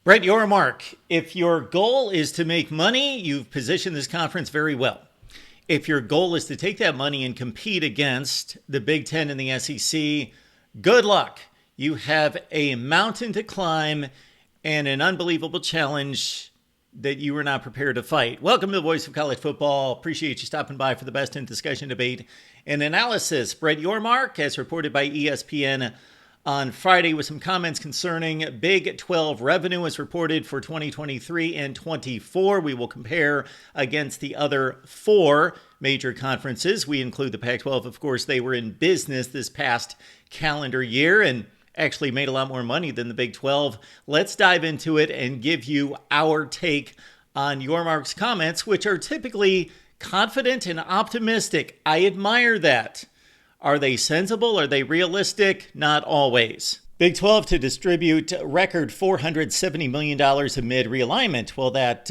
Brett Yormark, if your goal is to make money, you've positioned this conference very well. If your goal is to take that money and compete against the Big Ten and the SEC, good luck. You have a mountain to climb and an unbelievable challenge that you were not prepared to fight. Welcome to the Voice of College Football. Appreciate you stopping by for the best in discussion, debate, and analysis. Brett Yormark, as reported by ESPN on Friday, with some comments concerning Big 12 revenue as reported for 2023 and 24. We will compare against the other four major conferences. We include the Pac-12. Of course, they were in business this past calendar year and actually made a lot more money than the Big 12. Let's dive into it and give you our take on Yormark's comments, which are typically confident and optimistic. I admire that. Are they sensible? Are they realistic? Not always. Big 12 to distribute record $470 million amid realignment. Well, that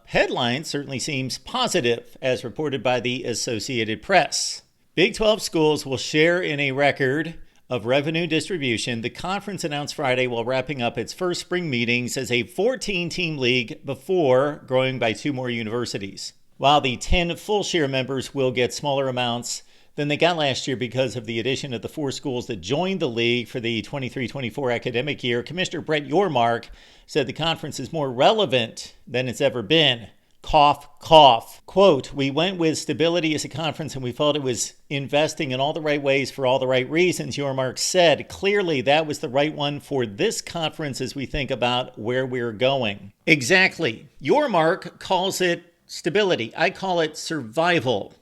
headline certainly seems positive, as reported by the Associated Press. Big 12 schools will share in a record of revenue distribution. The conference announced Friday while wrapping up its first spring meetings as a 14-team league before growing by two more universities. While the 10 full share members will get smaller amounts than they got last year because of the addition of the four schools that joined the league for the 23-24 academic year, Commissioner Brett Yormark said the conference is more relevant than it's ever been. Cough, cough. Quote, "We went with stability as a conference and we felt it was investing in all the right ways for all the right reasons," Yormark said. Clearly, that was the right one for this conference as we think about where we're going. Exactly. Yormark calls it stability. I call it survival.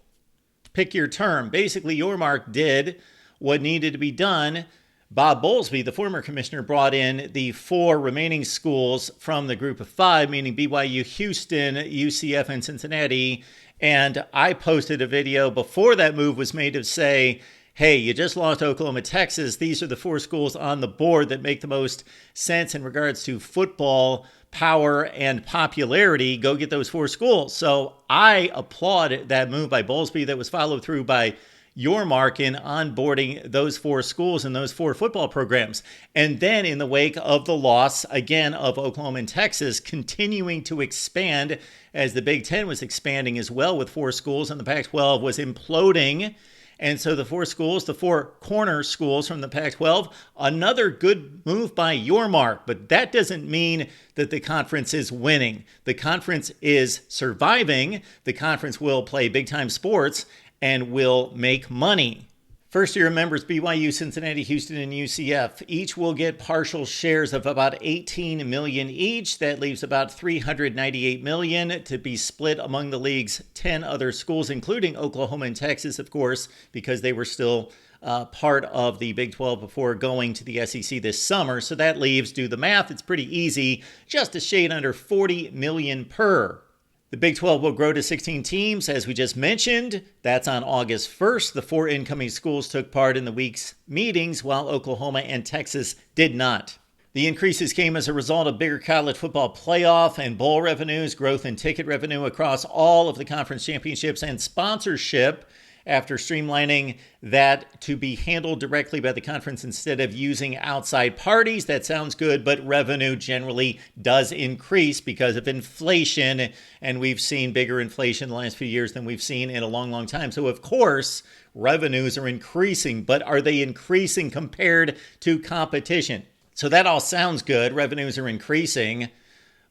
Pick your term. Basically, Yormark did what needed to be done. Bob Bowlesby, the former commissioner, brought in the four remaining schools from the group of five, meaning BYU, Houston, UCF, and Cincinnati. And I posted a video before that move was made to say, hey, you just lost Oklahoma, Texas. These are the four schools on the board that make the most sense in regards to football power and popularity. Go get those four schools. So I applaud that move by Bowlesby that was followed through by Yormark in onboarding those four schools and those four football programs. And then in the wake of the loss, again, of Oklahoma and Texas, continuing to expand as the Big Ten was expanding as well with four schools and the Pac-12 was imploding. And so the four schools, the four corner schools from the Pac-12, another good move by Yormark. But that doesn't mean that the conference is winning. The conference is surviving. The conference will play big-time sports and will make money. First-year members BYU, Cincinnati, Houston, and UCF each will get partial shares of about $18 million each. That leaves about $398 million to be split among the league's 10 other schools, including Oklahoma and Texas, of course, because they were still part of the Big 12 before going to the SEC this summer. So that leaves, do the math, it's pretty easy, just a shade under $40 million per. The Big 12 will grow to 16 teams, as we just mentioned. That's on August 1st. The four incoming schools took part in the week's meetings, while Oklahoma and Texas did not. The increases came as a result of bigger college football playoff and bowl revenues, growth in ticket revenue across all of the conference championships, and sponsorship after streamlining that to be handled directly by the conference instead of using outside parties. That sounds good, but revenue generally does increase because of inflation, and we've seen bigger inflation in the last few years than we've seen in a long, long time. So, of course, revenues are increasing, but are they increasing compared to competition? So that all sounds good. Revenues are increasing,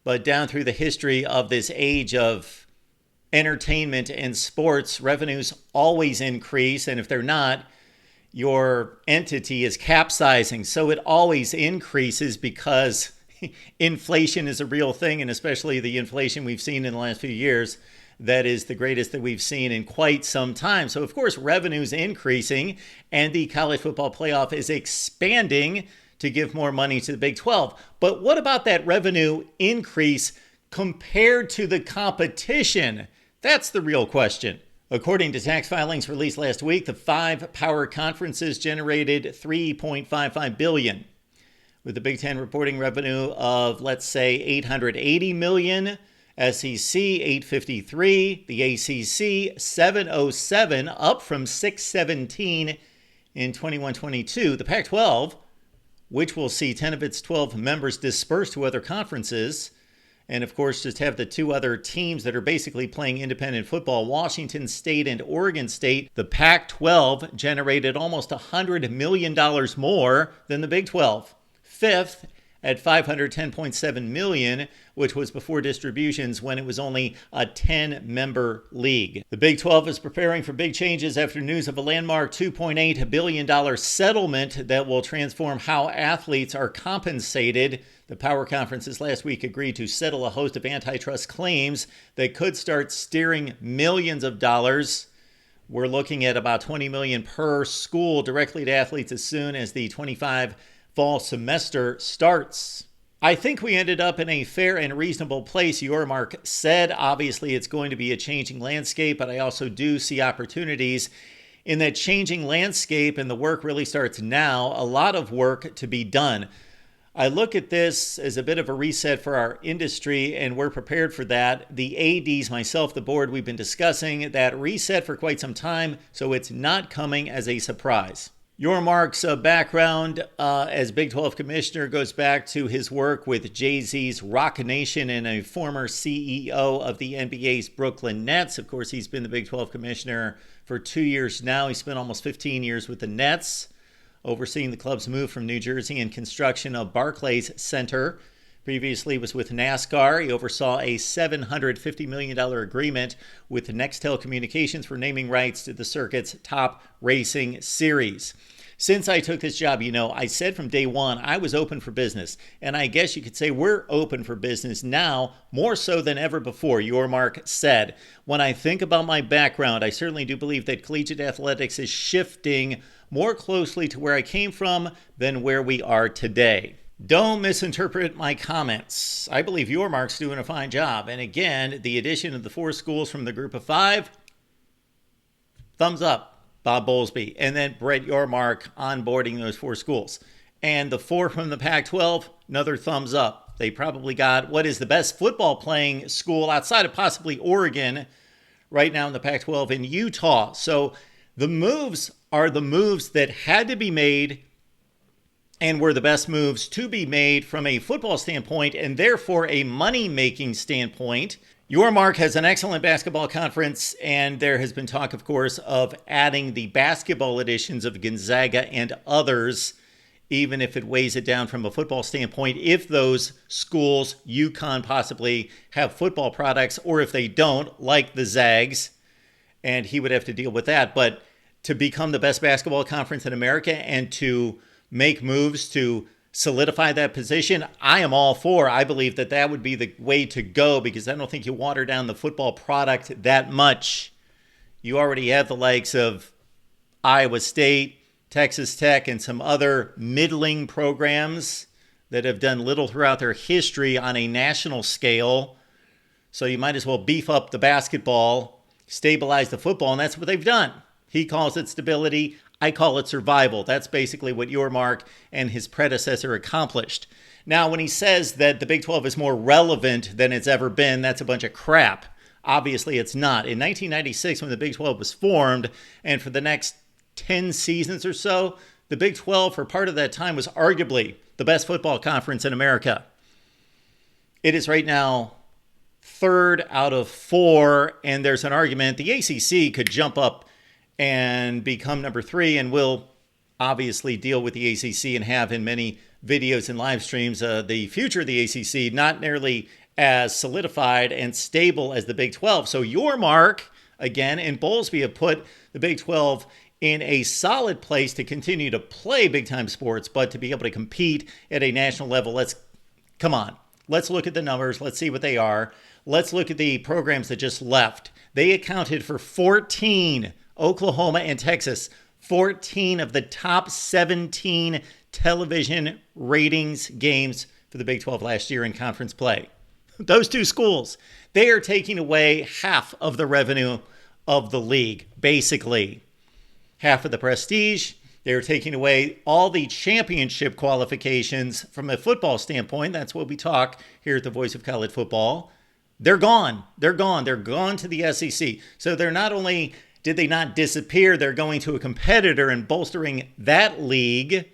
but down through the history of this age of entertainment and sports, revenues always increase, and if they're not, your entity is capsizing. So it always increases because inflation is a real thing, and especially the inflation we've seen in the last few years, that is the greatest that we've seen in quite some time. So of course, revenue's increasing, and the college football playoff is expanding to give more money to the Big 12. But what about that revenue increase compared to the competition? That's the real question. According to tax filings released last week, the five power conferences generated $3.55 billion, with the Big Ten reporting revenue of, let's say, $880 million, SEC $853, the ACC $707, up from $617 in 21-22. The Pac-12 which will see 10 of its 12 members dispersed to other conferences. And of course, just have the two other teams that are basically playing independent football, Washington State and Oregon State. The Pac-12 generated almost $100 million more than the Big 12. Fifth at $510.7 million, which was before distributions when it was only a 10-member league. The Big 12 is preparing for big changes after news of a landmark $2.8 billion settlement that will transform how athletes are compensated. The Power Conferences last week agreed to settle a host of antitrust claims that could start steering millions of dollars. We're looking at about $20 million per school directly to athletes as soon as the 25 fall semester starts. I think we ended up in a fair and reasonable place, Your Mark said. Obviously, it's going to be a changing landscape, but I also do see opportunities in that changing landscape, and the work really starts now. A lot of work to be done. I look at this as a bit of a reset for our industry, and we're prepared for that. The ADs, myself, the board, we've been discussing that reset for quite some time, so it's not coming as a surprise. Your Mark's background as Big 12 commissioner goes back to his work with Jay-Z's Rock Nation and a former CEO of the NBA's Brooklyn Nets. Of course, he's been the Big 12 commissioner for 2 years now. He spent almost 15 years with the Nets, overseeing the club's move from New Jersey and construction of Barclays Center. Previously was with NASCAR. He oversaw a $750 million agreement with Nextel Communications for naming rights to the circuit's top racing series. Since I took this job, I said from day one I was open for business. And I guess you could say we're open for business now, more so than ever before, Your Mark said. When I think about my background, I certainly do believe that collegiate athletics is shifting more closely to where I came from than where we are today. Don't misinterpret my comments. I believe Your Mark's doing a fine job. And again, the addition of the 4 schools from the group of 5, thumbs up, Bob Bowlesby. And then Brett Yormark onboarding those 4 schools. And the 4 from the Pac-12, another thumbs up. They probably got what is the best football playing school outside of possibly Oregon right now in the Pac-12 in Utah. So the moves are the moves that had to be made and were the best moves to be made from a football standpoint and therefore a money-making standpoint. Your Mark has an excellent basketball conference, and there has been talk, of course, of adding the basketball editions of Gonzaga and others, even if it weighs it down from a football standpoint, if those schools, UConn possibly, have football products, or if they don't, like the Zags, and he would have to deal with that. But to become the best basketball conference in America and to make moves to solidify that position, I am all for. I believe that that would be the way to go, because I don't think you water down the football product that much. You already have the likes of Iowa State, Texas Tech, and some other middling programs that have done little throughout their history on a national scale. So you might as well beef up the basketball, stabilize the football, and that's what they've done. He calls it stability. I call it survival. That's basically what Your Mark and his predecessor accomplished. Now, when he says that the Big 12 is more relevant than it's ever been, that's a bunch of crap. Obviously, it's not. In 1996, when the Big 12 was formed, and for the next 10 seasons or so, the Big 12 for part of that time was arguably the best football conference in America. It is right now 3rd out of 4, and there's an argument the ACC could jump up and become number 3, and we'll obviously deal with the ACC and have in many videos and live streams the future of the ACC not nearly as solidified and stable as the Big 12. So Your Mark, again, and Bowlesby have put the Big 12 in a solid place to continue to play big-time sports, but to be able to compete at a national level. Come on. Let's look at the numbers. Let's see what they are. Let's look at the programs that just left. They accounted for 14, Oklahoma and Texas, 14 of the top 17 television ratings games for the Big 12 last year in conference play. Those 2 schools, they are taking away half of the revenue of the league, basically. Half of the prestige. They're taking away all the championship qualifications from a football standpoint. That's what we talk here at the Voice of College Football. They're gone. They're gone. They're gone to the SEC. So they're not only did they not disappear, they're going to a competitor and bolstering that league.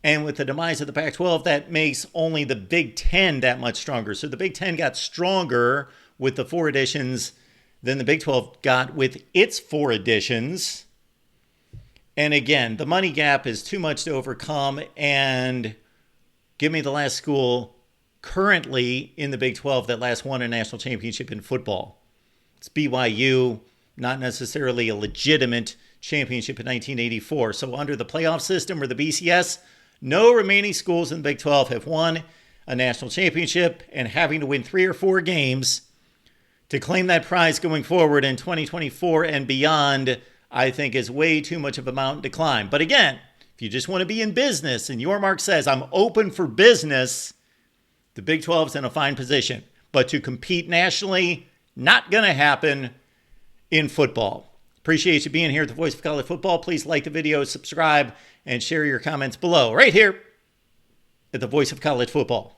And with the demise of the Pac-12, that makes only the Big Ten that much stronger. So the Big Ten got stronger with the 4 additions than the Big 12 got with its 4 additions. And again, the money gap is too much to overcome. And give me the last school currently in the Big 12 that last won a national championship in football. It's BYU, not necessarily a legitimate championship in 1984. So under the playoff system or the BCS, no remaining schools in the Big 12 have won a national championship, and having to win 3 or 4 games to claim that prize going forward in 2024 and beyond, I think is way too much of a mountain to climb. But again, if you just want to be in business and your mark says, I'm open for business, the Big 12 is in a fine position. But to compete nationally, not going to happen in football. Appreciate you being here at the Voice of College Football. Please like the video, subscribe, and share your comments below, right here at the Voice of College Football.